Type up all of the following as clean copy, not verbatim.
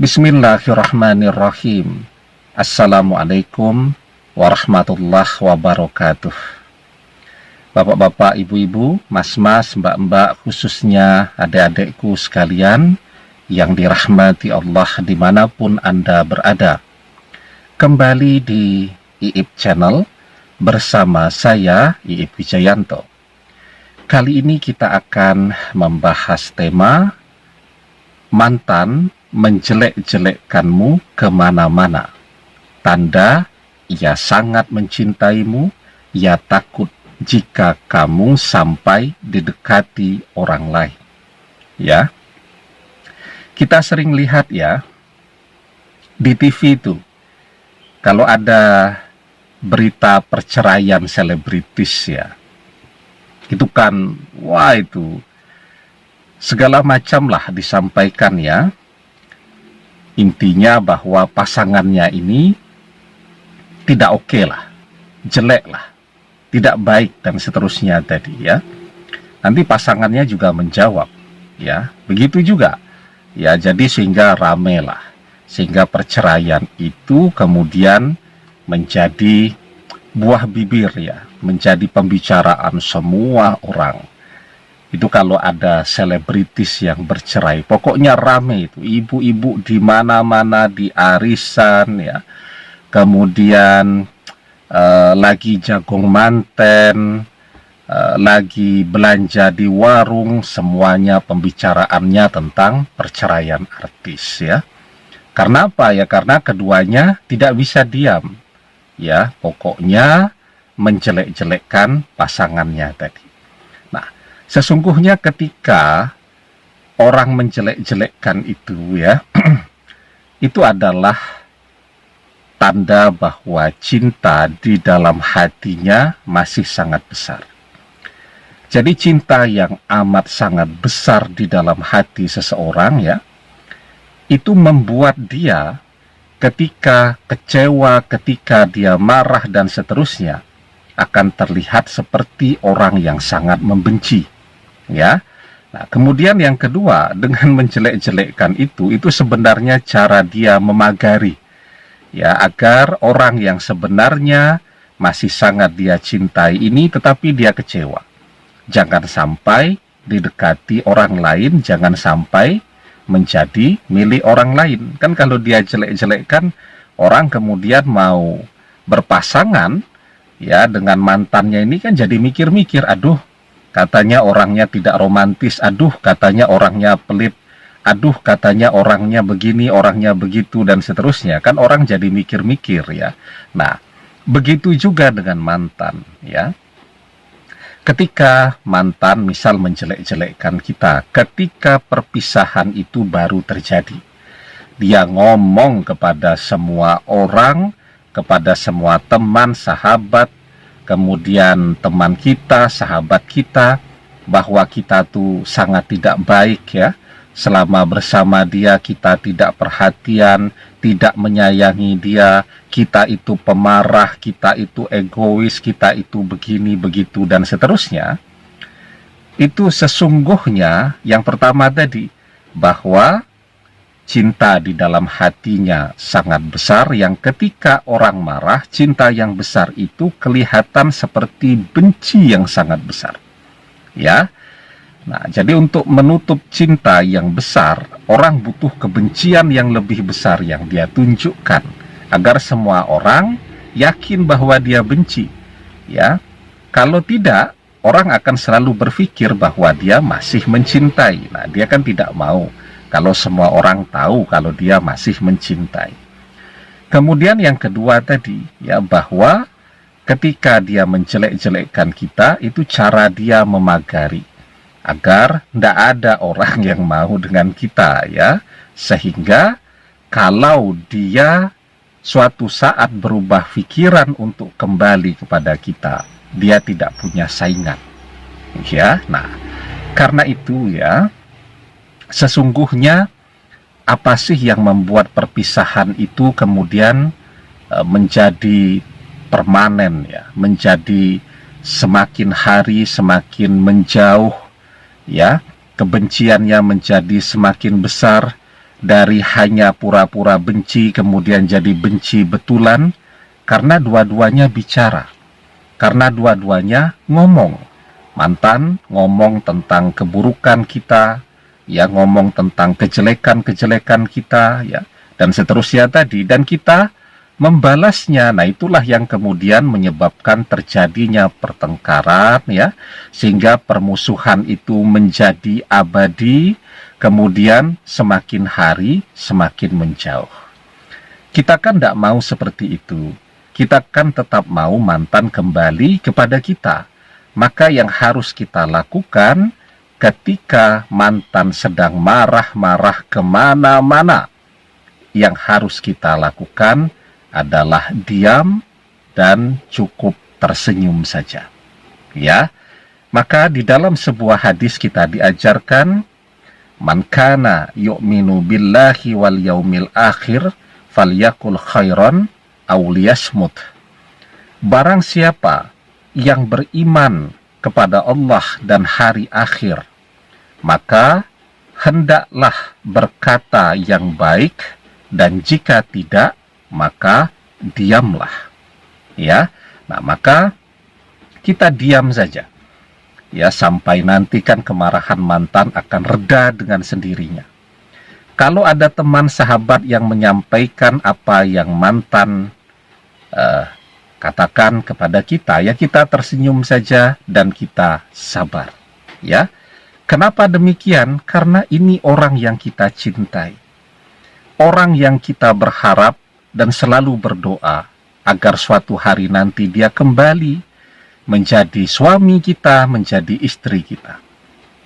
Bismillahirrahmanirrahim. Assalamualaikum warahmatullahi wabarakatuh. Bapak-bapak, ibu-ibu, mas-mas, mbak-mbak, khususnya adik-adikku sekalian yang dirahmati Allah dimanapun Anda berada. Kembali di IIP Channel bersama saya, IIP Wijayanto. Kali ini kita akan membahas tema mantan menjelek-jelekkanmu kemana-mana. Tanda ia sangat mencintaimu, ia takut jika kamu sampai didekati orang lain. Ya, kita sering lihat ya, di TV itu, kalau ada berita perceraian selebritis ya, itu kan, wah itu, segala macam lah disampaikan ya. Intinya bahwa pasangannya ini tidak oke lah, jelek lah, tidak baik dan seterusnya tadi ya. Nanti pasangannya juga menjawab ya, begitu juga ya. Jadi sehingga rame lah, sehingga perceraian itu kemudian menjadi buah bibir ya, menjadi pembicaraan semua orang. Itu kalau ada selebritis yang bercerai, pokoknya rame itu, ibu-ibu di mana-mana, di arisan ya, kemudian lagi jagung manten, lagi belanja di warung, semuanya pembicaraannya tentang perceraian artis ya. Karena apa ya? Karena keduanya tidak bisa diam ya, pokoknya menjelek-jelekkan pasangannya tadi. Sesungguhnya ketika orang menjelek-jelekkan itu ya, itu adalah tanda bahwa cinta di dalam hatinya masih sangat besar. Jadi cinta yang amat sangat besar di dalam hati seseorang ya, itu membuat dia ketika kecewa, ketika dia marah dan seterusnya, akan terlihat seperti orang yang sangat membenci. Ya, nah kemudian yang kedua, dengan menjelek-jelekkan itu sebenarnya cara dia memagari, ya, agar orang yang sebenarnya masih sangat dia cintai ini, tetapi dia kecewa. Jangan sampai didekati orang lain, jangan sampai menjadi milik orang lain. Kan kalau dia jelek-jelekkan, orang kemudian mau berpasangan, ya, dengan mantannya ini kan jadi mikir-mikir, aduh, katanya orangnya tidak romantis, aduh katanya orangnya pelit, aduh katanya orangnya begini, orangnya begitu, dan seterusnya. Kan orang jadi mikir-mikir ya. Nah, begitu juga dengan mantan ya. Ketika mantan misal menjelek-jelekkan kita, ketika perpisahan itu baru terjadi, dia ngomong kepada semua orang, kepada semua teman, sahabat, kemudian teman kita, sahabat kita, bahwa kita tuh sangat tidak baik ya. Selama bersama dia kita tidak perhatian, tidak menyayangi dia, kita itu pemarah, kita itu egois, kita itu begini, begitu, dan seterusnya. Itu sesungguhnya yang pertama tadi, bahwa cinta di dalam hatinya sangat besar, yang ketika orang marah, cinta yang besar itu kelihatan seperti benci yang sangat besar. Ya. Nah, jadi untuk menutup cinta yang besar, orang butuh kebencian yang lebih besar yang dia tunjukkan, agar semua orang yakin bahwa dia benci. Ya. Kalau tidak, orang akan selalu berpikir bahwa dia masih mencintai. Nah, dia kan tidak mau kalau semua orang tahu kalau dia masih mencintai. Kemudian yang kedua tadi, ya, bahwa ketika dia menjelek-jelekkan kita, itu cara dia memagari, agar tidak ada orang yang mau dengan kita, ya. Sehingga kalau dia suatu saat berubah pikiran untuk kembali kepada kita, dia tidak punya saingan. Ya, nah, karena itu ya, sesungguhnya apa sih yang membuat perpisahan itu kemudian menjadi permanen ya, menjadi semakin hari semakin menjauh ya, kebenciannya menjadi semakin besar. dari hanya pura-pura benci kemudian jadi benci betulan, karena dua-duanya bicara, karena dua-duanya ngomong. Mantan ngomong tentang keburukan kita, ya, ngomong tentang kejelekan-kejelekan kita, ya, dan seterusnya tadi, dan kita membalasnya. Nah, itulah yang kemudian menyebabkan terjadinya pertengkaran, ya, sehingga permusuhan itu menjadi abadi, kemudian semakin hari semakin menjauh. Kita kan tidak mau seperti itu. Kita kan tetap mau mantan kembali kepada kita. Maka yang harus kita lakukan ketika mantan sedang marah-marah kemana-mana, yang harus kita lakukan adalah diam dan cukup tersenyum saja. Ya, maka di dalam sebuah hadis kita diajarkan, man kana yu'minu billahi wal yaumil akhir falyakul khairan aw liyasmut. Barang siapa yang beriman kepada Allah dan hari akhir, maka hendaklah berkata yang baik, dan jika tidak, maka diamlah. Ya, nah maka kita diam saja. Ya, sampai nanti kan kemarahan mantan akan reda dengan sendirinya. Kalau ada teman sahabat yang menyampaikan apa yang mantan katakan kepada kita, ya kita tersenyum saja dan kita sabar. Ya, kenapa demikian? Karena ini orang yang kita cintai, orang yang kita berharap dan selalu berdoa agar suatu hari nanti dia kembali menjadi suami kita, menjadi istri kita.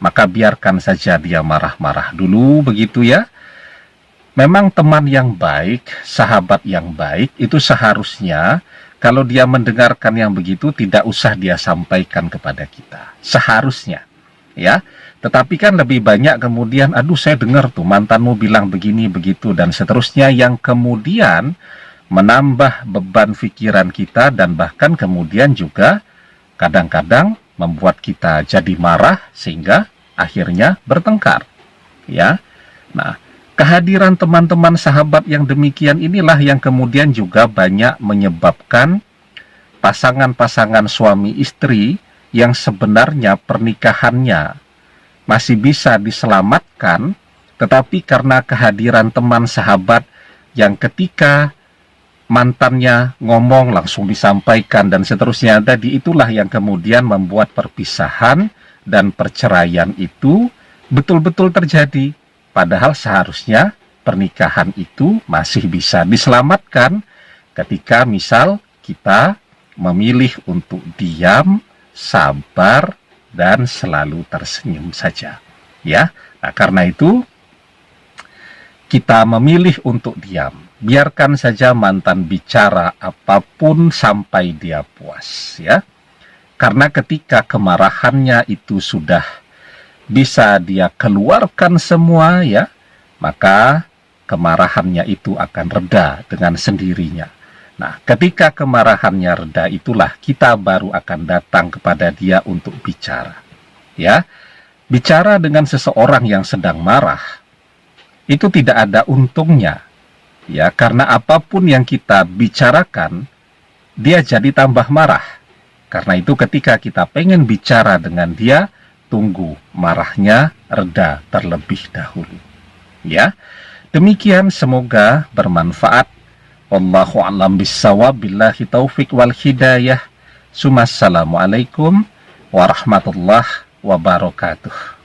Maka biarkan saja dia marah-marah dulu, begitu ya. Memang teman yang baik, sahabat yang baik, itu seharusnya kalau dia mendengarkan yang begitu, tidak usah dia sampaikan kepada kita. Seharusnya, ya. Tetapi kan lebih banyak kemudian, aduh saya dengar tuh mantanmu bilang begini, begitu, dan seterusnya, yang kemudian menambah beban pikiran kita, dan bahkan kemudian juga kadang-kadang membuat kita jadi marah, sehingga akhirnya bertengkar. Ya, nah, kehadiran teman-teman sahabat yang demikian inilah yang kemudian juga banyak menyebabkan pasangan-pasangan suami istri yang sebenarnya pernikahannya masih bisa diselamatkan, tetapi karena kehadiran teman sahabat yang ketika mantannya ngomong langsung disampaikan dan seterusnya tadi, itulah yang kemudian membuat perpisahan dan perceraian itu betul-betul terjadi. Padahal seharusnya pernikahan itu masih bisa diselamatkan ketika misal kita memilih untuk diam, sabar, dan selalu tersenyum saja. Ya, nah, karena itu kita memilih untuk diam. Biarkan saja mantan bicara apapun sampai dia puas, ya. Karena ketika kemarahannya itu sudah bisa dia keluarkan semua, ya, maka kemarahannya itu akan reda dengan sendirinya. Nah, ketika kemarahannya reda, itulah kita baru akan datang kepada dia untuk bicara. Ya, bicara dengan seseorang yang sedang marah itu tidak ada untungnya. Ya, karena apapun yang kita bicarakan, dia jadi tambah marah. Karena itu ketika kita pengen bicara dengan dia, tunggu marahnya reda terlebih dahulu. Ya, demikian, semoga bermanfaat. Wallahu a'lam bissawab, billahi taufik wal hidayah. Assalamualaikum warahmatullahi wabarakatuh.